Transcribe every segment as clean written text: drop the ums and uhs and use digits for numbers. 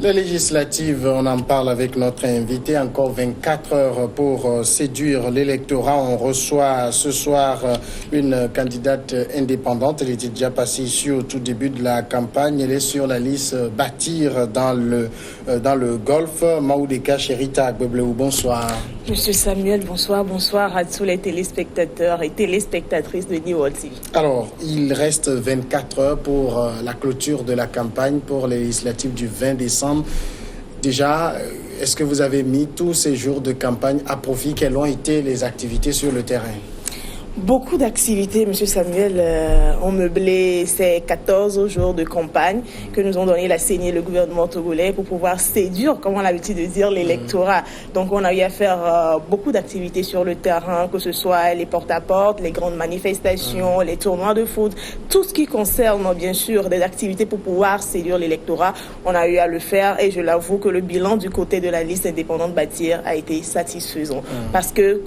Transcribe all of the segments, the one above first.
Les législatives, on en parle avec notre invité. Encore 24 heures pour séduire l'électorat. On reçoit ce soir une candidate indépendante. Elle était déjà passée ici au tout début de la campagne. Elle est sur la liste Bâtir dans le Golfe. Maoudeka Cherita Agbebleu, bonsoir. Monsieur Samuel, bonsoir. Bonsoir à tous les téléspectateurs et téléspectatrices de New World TV. Alors, il reste 24 heures pour la clôture de la campagne pour les législatives du 20 décembre. Déjà, est-ce que vous avez mis tous ces jours de campagne à profit? Quelles ont été les activités sur le terrain? Beaucoup d'activités, Monsieur Samuel, ont meublé ces 14 jours de campagne que nous ont donné la CENI et le gouvernement togolais pour pouvoir séduire, comme on a l'habitude de dire, l'électorat. Donc on a eu à faire beaucoup d'activités sur le terrain, que ce soit les porte-à-porte, les grandes manifestations, les tournois de foot, tout ce qui concerne bien sûr des activités pour pouvoir séduire l'électorat. On a eu à le faire et je l'avoue que le bilan du côté de la liste indépendante Bâtir a été satisfaisant. Parce que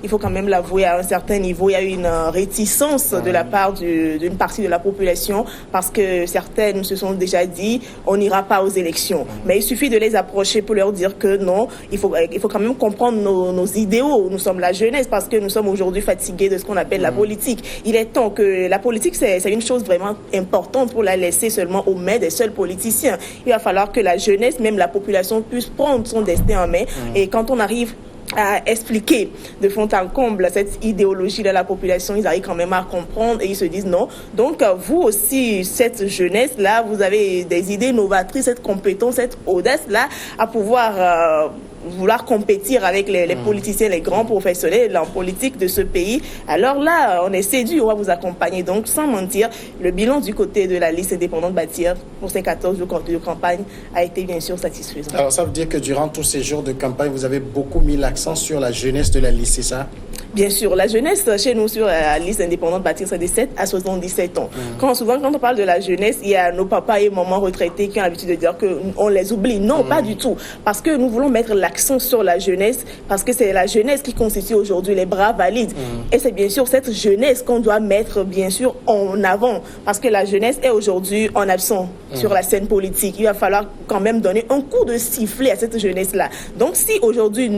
il faut quand même l'avouer, à un certain niveau, il y a eu une réticence de la part d'une partie de la population parce que certaines se sont déjà dit on n'ira pas aux élections. Mais il suffit de les approcher pour leur dire que non, il faut quand même comprendre nos idéaux. Nous sommes la jeunesse parce que nous sommes aujourd'hui fatigués de ce qu'on appelle la politique. Il est temps que la politique, c'est une chose vraiment importante pour la laisser seulement aux mains des seuls politiciens. Il va falloir que la jeunesse, même la population, puisse prendre son destin en main. Et quand on arrive à expliquer de fond en comble cette idéologie de la population, ils arrivent quand même à comprendre et ils se disent non. Donc vous aussi, cette jeunesse-là, vous avez des idées novatrices, cette compétence, cette audace-là à pouvoir vouloir compétir avec les politiciens, les grands professionnels en politique de ce pays. Alors là, on est séduit, on va vous accompagner. Donc, sans mentir, le bilan du côté de la liste indépendante Bâtir pour ces 14 jours de campagne a été bien sûr satisfaisant. Alors, ça veut dire que durant tous ces jours de campagne, vous avez beaucoup mis l'accent sur la jeunesse de la liste, c'est ça? Bien sûr, la jeunesse chez nous sur la liste indépendante Bâtir, c'est de 7 à 77 ans. Souvent, quand on parle de la jeunesse, il y a nos papas et mamans retraités qui ont l'habitude de dire qu'on les oublie. Non, pas du tout. Parce que nous voulons mettre l'accent sur la jeunesse, parce que c'est la jeunesse qui constitue aujourd'hui les bras valides. Et c'est bien sûr cette jeunesse qu'on doit mettre bien sûr en avant. Parce que la jeunesse est aujourd'hui en absent sur la scène politique. Il va falloir quand même donner un coup de sifflet à cette jeunesse-là. Donc si aujourd'hui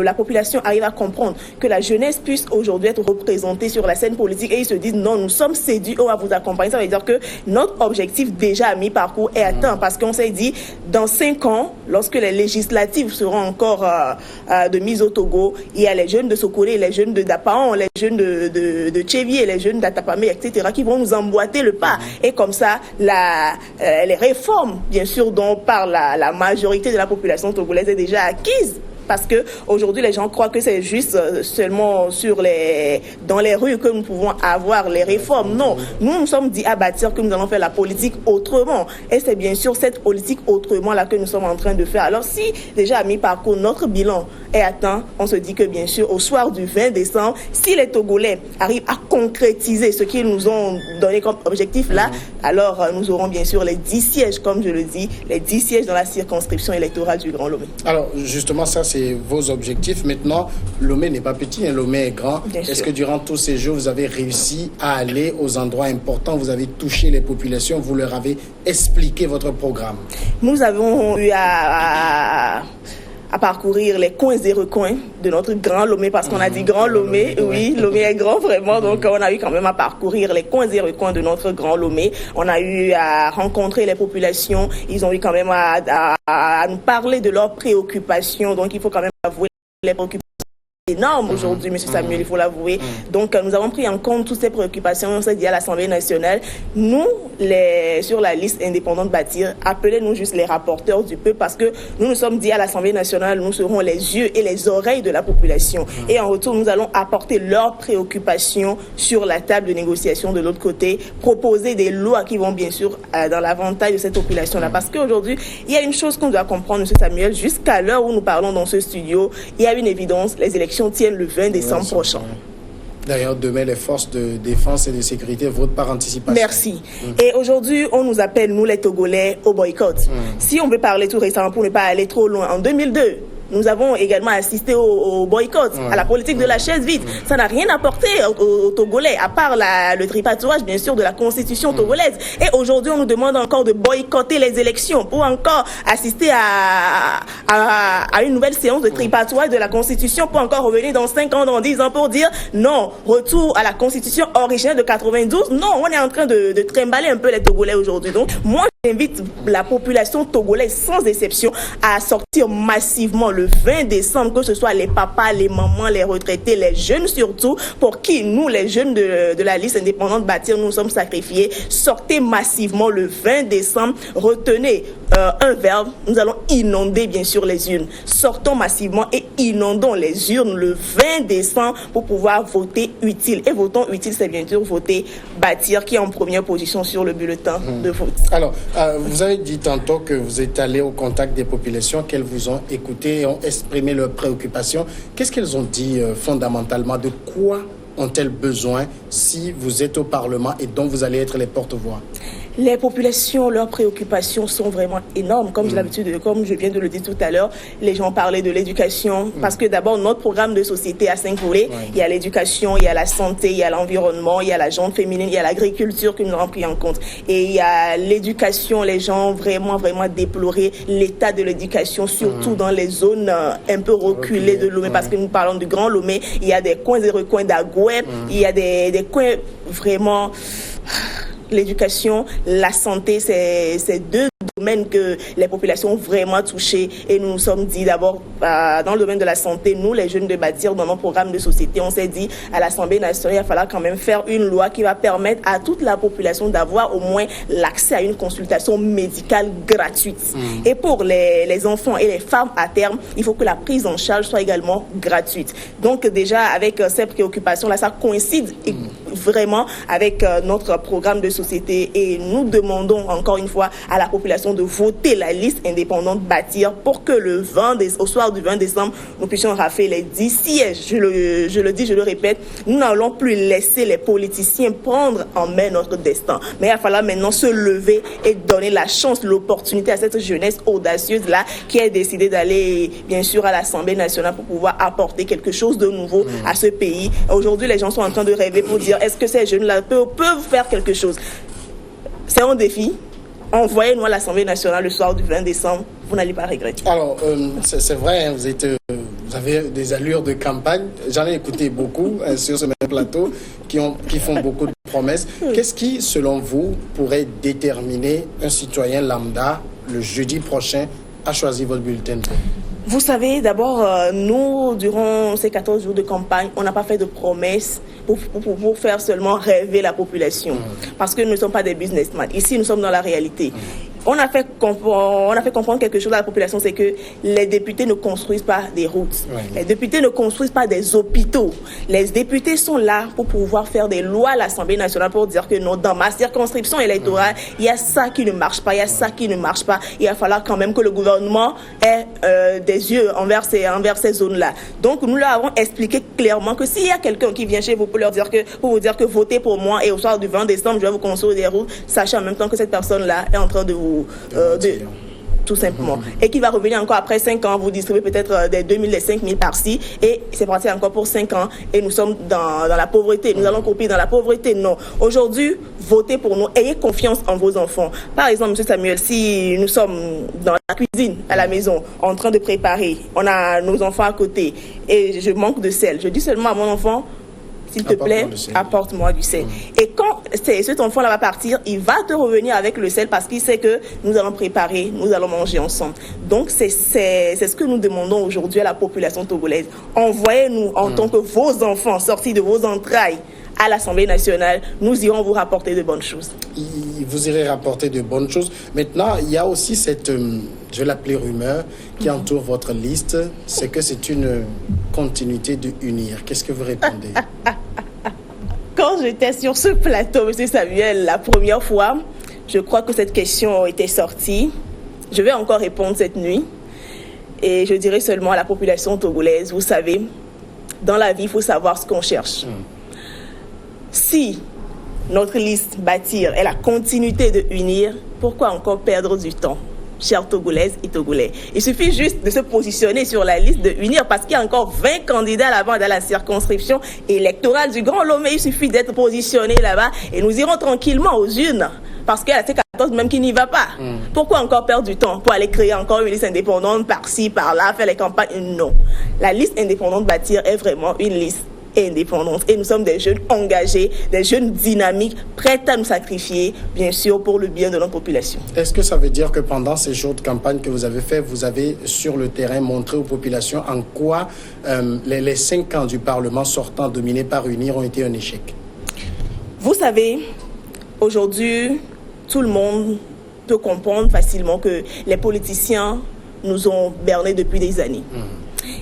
la population arrive à comprendre que la jeunesse puisse aujourd'hui être représentée sur la scène politique et ils se disent non, nous sommes séduits, on va vous accompagner, ça veut dire que notre objectif déjà à mi-parcours est atteint parce qu'on s'est dit dans 5 ans, lorsque les législatives seront encore de mise au Togo, il y a les jeunes de Sokoré, les jeunes de Dapaon, les jeunes de Tchévié, les jeunes d'Atapamé, etc. qui vont nous emboîter le pas. Et comme ça, les réformes, bien sûr, dont parle la majorité de la population togolaise est déjà acquise. Parce que aujourd'hui les gens croient que c'est juste seulement dans les rues que nous pouvons avoir les réformes. Non, nous sommes dit à Bâtir que nous allons faire la politique autrement. Et c'est bien sûr cette politique autrement là que nous sommes en train de faire. Alors si déjà à mi-parcours notre bilan est atteint, on se dit que bien sûr au soir du 20 décembre, si les Togolais arrivent à concrétiser ce qu'ils nous ont donné comme objectif là, alors nous aurons bien sûr les 10 sièges, comme je le dis, les 10 sièges dans la circonscription électorale du Grand Lomé. Alors justement ça c'est vos objectifs. Maintenant, Lomé n'est pas petit, Lomé est grand. Est-ce que durant tous ces jours, vous avez réussi à aller aux endroits importants, vous avez touché les populations, vous leur avez expliqué votre programme? Nous avons eu à parcourir les coins et recoins de notre grand Lomé, parce qu'on a dit grand Lomé, oui, Lomé est grand vraiment, donc on a eu quand même à parcourir les coins et recoins de notre grand Lomé. On a eu à rencontrer les populations, ils ont eu quand même à nous parler de leurs préoccupations, donc il faut quand même avouer les préoccupations énorme aujourd'hui, M. Samuel, il faut l'avouer. Donc, nous avons pris en compte toutes ces préoccupations. On s'est dit à l'Assemblée nationale, nous, sur la liste indépendante Bâtir, appelez-nous juste les rapporteurs du peuple parce que nous nous sommes dit à l'Assemblée nationale, nous serons les yeux et les oreilles de la population. Et en retour, nous allons apporter leurs préoccupations sur la table de négociation de l'autre côté, proposer des lois qui vont bien sûr dans l'avantage de cette population-là. Parce qu'aujourd'hui, il y a une chose qu'on doit comprendre, M. Samuel, jusqu'à l'heure où nous parlons dans ce studio, il y a une évidence, les élections tiennent le 20 décembre prochain. D'ailleurs, demain, les forces de défense et de sécurité votent par anticipation. Merci. Et aujourd'hui, on nous appelle, nous les Togolais, au boycott. Si on veut parler tout récemment pour ne pas aller trop loin, en 2002, Nous avons également assisté au boycott, à la politique de la chaise vide. Ça n'a rien apporté aux Togolais, à part le tripatouage, bien sûr, de la constitution togolaise. Et aujourd'hui, on nous demande encore de boycotter les élections pour encore assister à une nouvelle séance de tripatouage de la constitution, pour encore revenir dans 5 ans, dans 10 ans, pour dire non, retour à la constitution originelle de 92. Non, on est en train de trimballer un peu les Togolais aujourd'hui. Donc, moi, j'invite la population togolaise sans exception à sortir massivement le 20 décembre, que ce soit les papas, les mamans, les retraités, les jeunes surtout, pour qui nous, les jeunes de la liste indépendante Bâtir, nous sommes sacrifiés. Sortez massivement le 20 décembre, retenez un verbe, nous allons inonder bien sûr les urnes. Sortons massivement et inondons les urnes le 20 décembre pour pouvoir voter utile. Et votons utile, c'est bien sûr voter Bâtir, qui est en première position sur le bulletin de vote. Alors, vous avez dit tantôt que vous êtes allé au contact des populations, qu'elles vous ont écouté et ont exprimé leurs préoccupations. Qu'est-ce qu'elles ont dit fondamentalement? De quoi ont-elles besoin si vous êtes au Parlement et dont vous allez être les porte-voix? Les populations, leurs préoccupations sont vraiment énormes. Comme j'ai l'habitude, comme je viens de le dire tout à l'heure, les gens parlaient de l'éducation. Parce que d'abord, notre programme de société a 5 volets. Il y a l'éducation, il y a la santé, il y a l'environnement, il y a la gente féminine, il y a l'agriculture que nous avons pris en compte. Et il y a l'éducation. Les gens ont vraiment déploré l'état de l'éducation, surtout dans les zones un peu reculées de Lomé. Parce que nous parlons du Grand Lomé. Il y a des coins et recoins d'Agouep. Il y a des coins vraiment... L'éducation, la santé, c'est 2 domaines que les populations ont vraiment touchés. Et nous nous sommes dit d'abord, dans le domaine de la santé, nous, les jeunes de Bâtir, dans nos programmes de société, on s'est dit à l'Assemblée nationale, il va falloir quand même faire une loi qui va permettre à toute la population d'avoir au moins l'accès à une consultation médicale gratuite. Et pour les enfants et les femmes à terme, il faut que la prise en charge soit également gratuite. Donc déjà, avec ces préoccupations-là, ça coïncide vraiment avec notre programme de société, et nous demandons encore une fois à la population de voter la liste indépendante Bâtir pour que au soir du 20 décembre, nous puissions rafler les 10 sièges. Je le dis, je le répète, nous n'allons plus laisser les politiciens prendre en main notre destin. Mais il va falloir maintenant se lever et donner la chance, l'opportunité à cette jeunesse audacieuse-là qui a décidé d'aller, bien sûr, à l'Assemblée nationale pour pouvoir apporter quelque chose de nouveau à ce pays. Aujourd'hui, les gens sont en train de rêver pour dire est-ce que ces jeunes-là peuvent faire quelque chose? C'est un défi. Envoyez-nous à l'Assemblée nationale le soir du 20 décembre. Vous n'allez pas regretter. Alors, c'est vrai, hein, vous avez des allures de campagne. J'en ai écouté beaucoup sur ce même plateau qui font beaucoup de promesses. Qu'est-ce qui, selon vous, pourrait déterminer un citoyen lambda le jeudi prochain à choisir votre bulletin de vote? Vous savez, d'abord, nous, durant ces 14 jours de campagne, on n'a pas fait de promesses pour faire seulement rêver la population. Parce que nous ne sommes pas des businessmen. Ici, nous sommes dans la réalité. On a fait comprendre quelque chose à la population, c'est que les députés ne construisent pas des routes. Les députés ne construisent pas des hôpitaux. Les députés sont là pour pouvoir faire des lois à l'Assemblée nationale pour dire que non, dans ma circonscription électorale, il y a ça qui ne marche pas, il y a ça qui ne marche pas. Il va falloir quand même que le gouvernement ait des yeux envers ces zones-là. Donc, nous leur avons expliqué clairement que s'il y a quelqu'un qui vient chez vous pour vous dire que votez pour moi et au soir du 20 décembre, je vais vous construire des routes, sachant en même temps que cette personne-là est en train de vous tout simplement. Et qui va revenir encore après 5 ans, vous distribuer peut-être des 2000, des 5000 par-ci, et c'est parti encore pour 5 ans, et nous sommes dans la pauvreté. Nous allons couper dans la pauvreté. Non. Aujourd'hui, votez pour nous. Ayez confiance en vos enfants. Par exemple, M. Samuel, si nous sommes dans la cuisine, à la maison, en train de préparer, on a nos enfants à côté, et je manque de sel, je dis seulement à mon enfant, s'il te plaît, apporte-moi du sel. Et quand cet enfant-là va partir, il va te revenir avec le sel parce qu'il sait que nous allons préparer, nous allons manger ensemble. Donc, c'est ce que nous demandons aujourd'hui à la population togolaise. Envoyez-nous en tant que vos enfants sortis de vos entrailles à l'Assemblée nationale, nous irons vous rapporter de bonnes choses. Vous irez rapporter de bonnes choses. Maintenant, il y a aussi cette, je vais l'appeler rumeur, qui entoure votre liste, c'est que c'est une continuité de unir. Qu'est-ce que vous répondez? Quand j'étais sur ce plateau, M. Samuel, la première fois, je crois que cette question était sortie. Je vais encore répondre cette nuit. Et je dirais seulement à la population togolaise, vous savez, dans la vie, il faut savoir ce qu'on cherche. Si notre liste Bâtir est la continuité de unir, pourquoi encore perdre du temps? chers Togolaises et Togolais. Il suffit juste de se positionner sur la liste de UNIR parce qu'il y a encore 20 candidats là-bas dans la circonscription électorale du Grand Lomé. Il suffit d'être positionné là-bas et nous irons tranquillement aux urnes. Parce qu'il y a la C14 même qui n'y va pas. Pourquoi encore perdre du temps pour aller créer encore une liste indépendante par-ci, par-là, faire les campagnes? Non. La liste indépendante Bâtir est vraiment une liste indépendante. Et nous sommes des jeunes engagés, des jeunes dynamiques, prêts à nous sacrifier, bien sûr, pour le bien de notre population. Est-ce que ça veut dire que pendant ces jours de campagne que vous avez fait, vous avez sur le terrain montré aux populations en quoi les 5 ans du Parlement sortant dominés par UNIR ont été un échec? Vous savez, aujourd'hui, tout le monde peut comprendre facilement que les politiciens nous ont bernés depuis des années.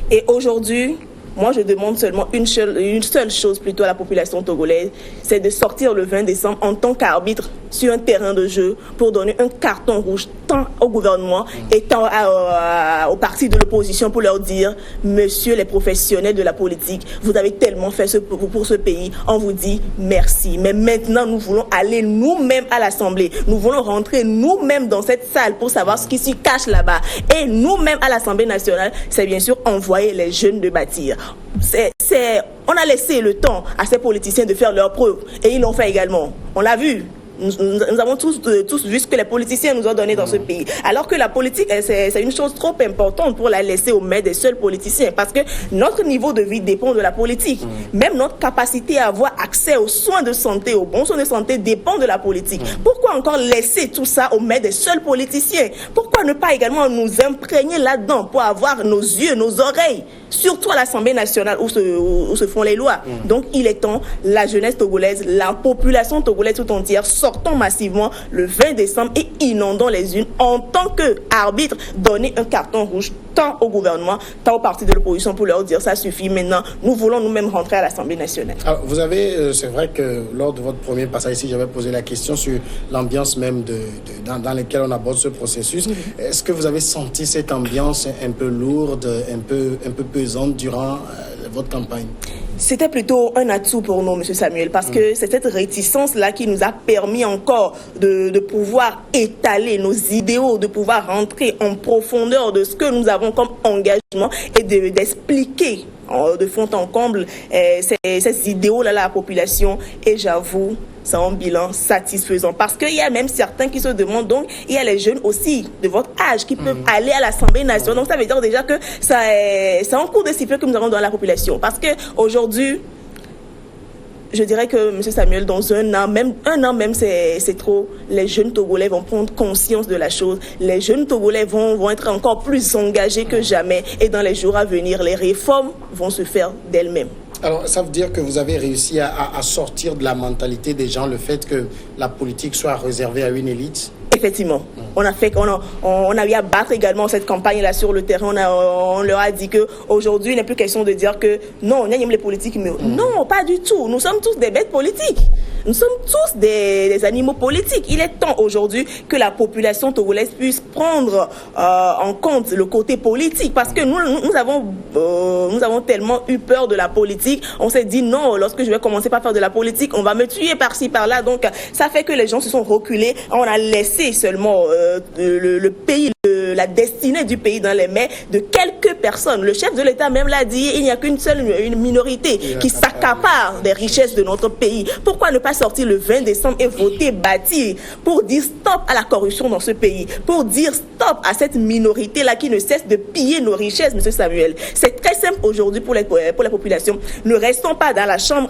Et aujourd'hui, moi, je demande seulement une seule chose plutôt à la population togolaise, c'est de sortir le 20 décembre en tant qu'arbitre sur un terrain de jeu pour donner un carton rouge tant au gouvernement et tant aux partis de l'opposition pour leur dire, monsieur les professionnels de la politique, vous avez tellement fait pour ce pays, on vous dit merci. Mais maintenant, nous voulons aller nous-mêmes à l'Assemblée. Nous voulons rentrer nous-mêmes dans cette salle pour savoir ce qui s'y cache là-bas. Et nous-mêmes à l'Assemblée nationale, c'est bien sûr envoyer les jeunes de Bâtir. On a laissé le temps à ces politiciens de faire leurs preuves et ils l'ont fait également. On l'a vu. Nous avons tous vu ce que les politiciens nous ont donné dans ce pays. Alors que la politique, c'est une chose trop importante pour la laisser aux mains des seuls politiciens. Parce que notre niveau de vie dépend de la politique. Même notre capacité à avoir accès aux soins de santé, aux bons soins de santé dépend de la politique. Pourquoi encore laisser tout ça aux mains des seuls politiciens? Pourquoi ne pas également nous imprégner là-dedans pour avoir nos yeux, nos oreilles, surtout à l'Assemblée nationale où se font les lois? Donc il est temps, la jeunesse togolaise, la population togolaise tout entière, sortons massivement le 20 décembre et inondons les urnes en tant qu'arbitre, donner un carton rouge tant au gouvernement, tant aux partis de l'opposition pour leur dire ça suffit maintenant, nous voulons nous-mêmes rentrer à l'Assemblée nationale. Alors, vous avez, c'est vrai que lors de votre premier passage ici, j'avais posé la question sur l'ambiance même dans laquelle on aborde ce processus. Est-ce que vous avez senti cette ambiance un peu lourde, un peu pesante durant votre campagne? C'était plutôt un atout pour nous, M. Samuel, parce que c'est cette réticence-là qui nous a permis encore de pouvoir étaler nos idéaux, de pouvoir rentrer en profondeur de ce que nous avons comme engagement et d'expliquer de fond en comble ces idéaux-là à la population. Et j'avoue, c'est un bilan satisfaisant parce qu'il y a même certains qui se demandent, donc il y a les jeunes aussi de votre âge qui peuvent aller à l'Assemblée nationale. Donc ça veut dire déjà que c'est un coup de sifflet que nous avons dans la population. Parce qu'aujourd'hui, je dirais que, M. Samuel, dans un an même, c'est trop. Les jeunes Togolais vont prendre conscience de la chose. Les jeunes Togolais vont être encore plus engagés que jamais. Et dans les jours à venir, les réformes vont se faire d'elles-mêmes. Alors, ça veut dire que vous avez réussi à sortir de la mentalité des gens, le fait que la politique soit réservée à une élite? Effectivement. On a eu à battre également cette campagne-là sur le terrain. On leur a dit qu'aujourd'hui, il n'est plus question de dire que non, on aime les politiques. Mais non, pas du tout. Nous sommes tous des bêtes politiques. Nous sommes tous des animaux politiques. Il est temps aujourd'hui que la population togolaise puisse prendre en compte le côté politique. Parce que nous avons tellement eu peur de la politique. On s'est dit non, lorsque je vais commencer par faire de la politique, on va me tuer par-ci, par-là. Donc, ça fait que les gens se sont reculés. On a laissé seulement le pays, la destinée du pays dans les mains de quelques personnes. Le chef de l'État même l'a dit, il n'y a qu'une seule minorité qui s'accapare des richesses de notre pays. Pourquoi ne pas sortir le 20 décembre et voter Bâtir pour dire stop à la corruption dans ce pays, pour dire stop à cette minorité-là qui ne cesse de piller nos richesses, M. Samuel? C'est très simple aujourd'hui pour la population. Ne restons pas dans la chambre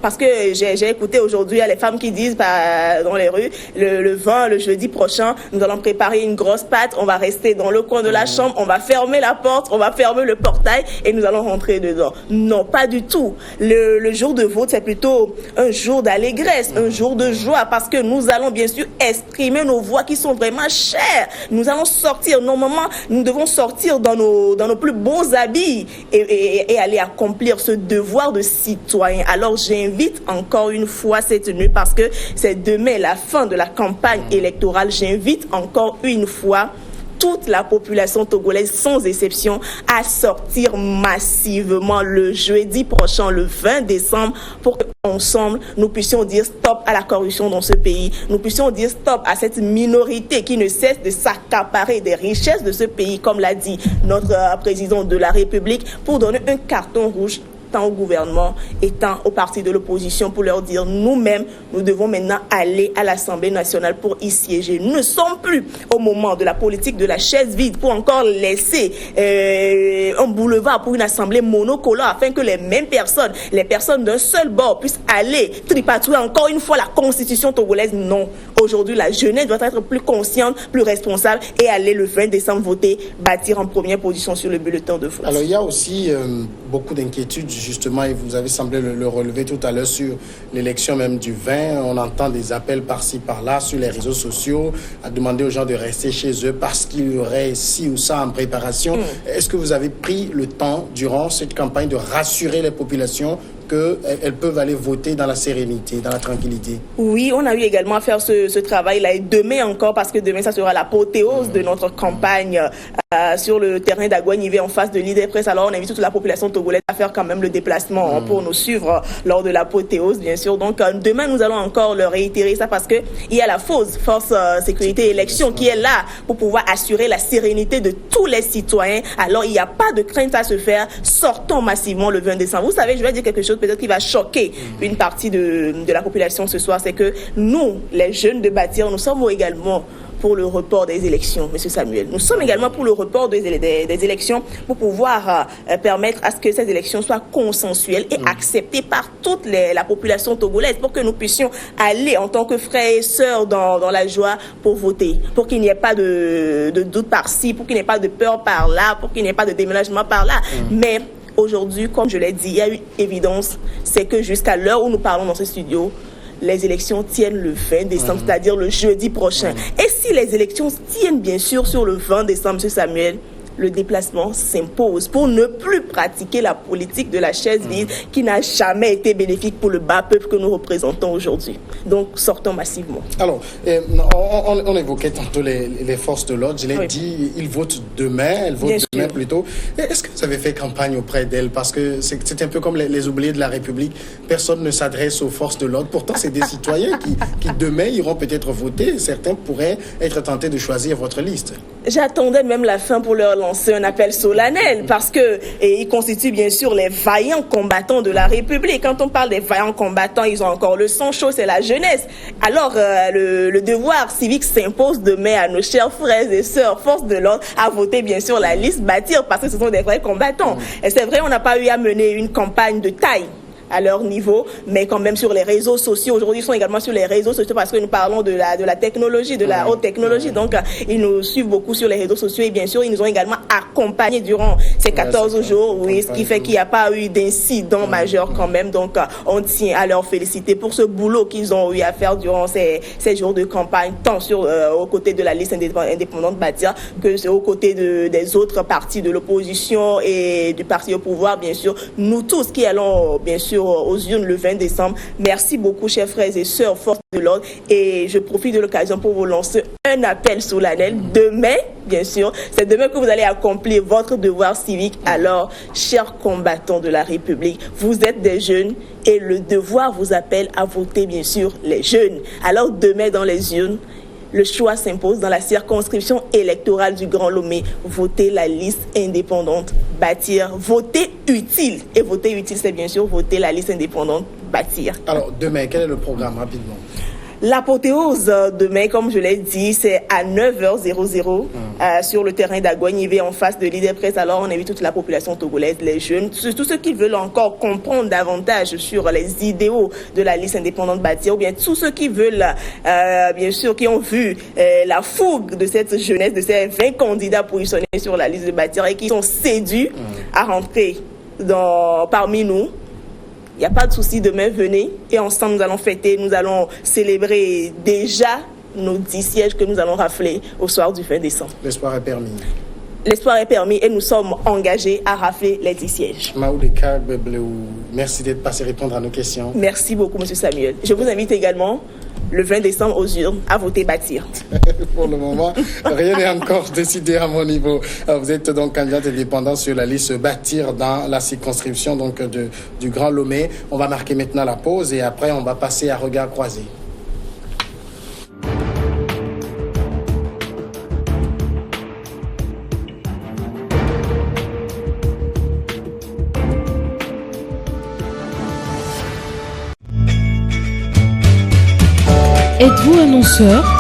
parce que j'ai écouté aujourd'hui les femmes qui disent dans les rues, le 20, le jeudi prochain, nous allons préparer une grosse pâte, on va rester dans le coin de la chambre, on va fermer la porte, on va fermer le portail et nous allons rentrer dedans. Non, pas du tout. Le jour de vote, c'est plutôt un jour d'allégresse, un jour de joie parce que nous allons bien sûr exprimer nos voix qui sont vraiment chères. Nous allons sortir, normalement, nous devons sortir dans nos plus beaux habits et aller accomplir ce devoir de citoyen. Alors j'invite encore une fois cette nuit parce que c'est demain la fin de la campagne électorale. J'invite encore une fois toute la population togolaise, sans exception, à sortir massivement le jeudi prochain, le 20 décembre, pour qu'ensemble, nous puissions dire stop à la corruption dans ce pays. Nous puissions dire stop à cette minorité qui ne cesse de s'accaparer des richesses de ce pays, comme l'a dit notre président de la République, pour donner un carton rouge tant au gouvernement et tant aux partis de l'opposition pour leur dire nous-mêmes, nous devons maintenant aller à l'Assemblée nationale pour y siéger. Nous ne sommes plus au moment de la politique de la chaise vide pour encore laisser un boulevard pour une assemblée monocolore afin que les mêmes personnes, les personnes d'un seul bord puissent aller tripatouiller encore une fois la constitution togolaise. Non. Aujourd'hui, la jeunesse doit être plus consciente, plus responsable et aller le 20 décembre voter, bâtir en première position sur le bulletin de vote. Alors, il y a aussi beaucoup d'inquiétudes, justement, et vous avez semblé le relever tout à l'heure sur l'élection même du 20. On entend des appels par-ci, par-là, sur les réseaux sociaux, à demander aux gens de rester chez eux parce qu'il y aurait ci ou ça en préparation. Est-ce que vous avez pris le temps, durant cette campagne, de rassurer les populations qu'elles peuvent aller voter dans la sérénité, dans la tranquillité? Oui, on a eu également à faire ce travail-là. Et demain encore, parce que demain, ça sera l'apothéose de notre campagne sur le terrain d'Aguanivé en face de l'IDPRES. Alors, on invite toute la population togolaise à faire quand même le déplacement pour nous suivre lors de l'apothéose, bien sûr. Donc, demain, nous allons encore leur réitérer ça parce qu'il y a la Force Sécurité et Élection qui est là pour pouvoir assurer la sérénité de tous les citoyens. Alors, il n'y a pas de crainte à se faire. Sortons massivement le 20 décembre. Vous savez, je vais dire quelque chose peut-être qui va choquer une partie de la population ce soir, c'est que nous, les jeunes de Bâtir, nous sommes également pour le report des élections, M. Samuel. Nous sommes également pour le report des élections pour pouvoir permettre à ce que ces élections soient consensuelles et acceptées par toute la population togolaise pour que nous puissions aller en tant que frères et sœurs dans la joie pour voter, pour qu'il n'y ait pas de doute par-ci, pour qu'il n'y ait pas de peur par-là, pour qu'il n'y ait pas de déménagement par-là. Mais aujourd'hui, comme je l'ai dit, il y a eu évidence, c'est que jusqu'à l'heure où nous parlons dans ce studio, les élections tiennent le 20 décembre, c'est-à-dire le jeudi prochain. Et si les élections tiennent bien sûr sur le 20 décembre, M. Samuel, le déplacement s'impose pour ne plus pratiquer la politique de la chaise vide qui n'a jamais été bénéfique pour le bas peuple que nous représentons aujourd'hui. Donc, sortons massivement. Alors, on évoquait tantôt les forces de l'ordre. Je l'ai dit, ils votent demain, elles votent demain plutôt. Est-ce que vous avez fait campagne auprès d'elles? Parce que c'est un peu comme les oubliés de la République. Personne ne s'adresse aux forces de l'ordre. Pourtant, c'est des citoyens qui demain iront peut-être voter. Certains pourraient être tentés de choisir votre liste. J'attendais même la fin pour leur lancer un appel solennel parce que ils constituent bien sûr les vaillants combattants de la République. Quand on parle des vaillants combattants, ils ont encore le sang chaud, c'est la jeunesse. Alors le devoir civique s'impose demain à nos chers frères et sœurs forces de l'ordre à voter bien sûr la liste Bâtir parce que ce sont des vrais combattants. Et c'est vrai, on n'a pas eu à mener une campagne de taille à leur niveau, mais quand même sur les réseaux sociaux. Aujourd'hui, ils sont également sur les réseaux sociaux parce que nous parlons de la technologie, de la haute technologie. Donc, ils nous suivent beaucoup sur les réseaux sociaux et bien sûr, ils nous ont également accompagnés durant ces 14 jours, ce qui fait qu'il n'y a pas eu d'incident majeur quand même. Donc, on tient à leur féliciter pour ce boulot qu'ils ont eu à faire durant ces jours de campagne, tant aux côtés de la liste indépendante Bâtir que aux côtés des autres partis de l'opposition et du parti au pouvoir, bien sûr. Nous tous qui allons, bien sûr, aux urnes le 20 décembre. Merci beaucoup, chers frères et sœurs, forces de l'ordre. Et je profite de l'occasion pour vous lancer un appel solennel. Demain, bien sûr, c'est demain que vous allez accomplir votre devoir civique. Alors, chers combattants de la République, vous êtes des jeunes et le devoir vous appelle à voter, bien sûr, les jeunes. Alors, demain, dans les urnes, le choix s'impose dans la circonscription électorale du Grand Lomé. Votez la liste indépendante Bâtir. Votez utile. Et voter utile, c'est bien sûr voter la liste indépendante Bâtir. Alors, demain, quel est le programme rapidement? L'apothéose demain, comme je l'ai dit, c'est à 9h00 sur le terrain d'Aguanivé en face de l'IDPRES. Alors, on invite toute la population togolaise, les jeunes, tous ceux qui veulent encore comprendre davantage sur les idéaux de la liste indépendante Bâtir, ou bien tous ceux qui veulent, bien sûr, qui ont vu la fougue de cette jeunesse, de ces 20 candidats positionnés sur la liste de Bâtir et qui sont séduits à rentrer parmi nous. Il n'y a pas de souci, demain, venez et ensemble nous allons fêter, nous allons célébrer déjà nos 10 sièges que nous allons rafler au soir du 20 décembre. L'espoir est permis. L'espoir est permis et nous sommes engagés à rafler les 10 sièges. Maoudeka Bebleu, merci d'être passé répondre à nos questions. Merci beaucoup, M. Samuel. Je vous invite également le 20 décembre aux urnes à voter Bâtir. Pour le moment, rien n'est encore décidé à mon niveau. Vous êtes donc candidate indépendante sur la liste Bâtir dans la circonscription donc du Grand Lomé. On va marquer maintenant la pause et après on va passer à regard croisé. Êtes-vous annonceur?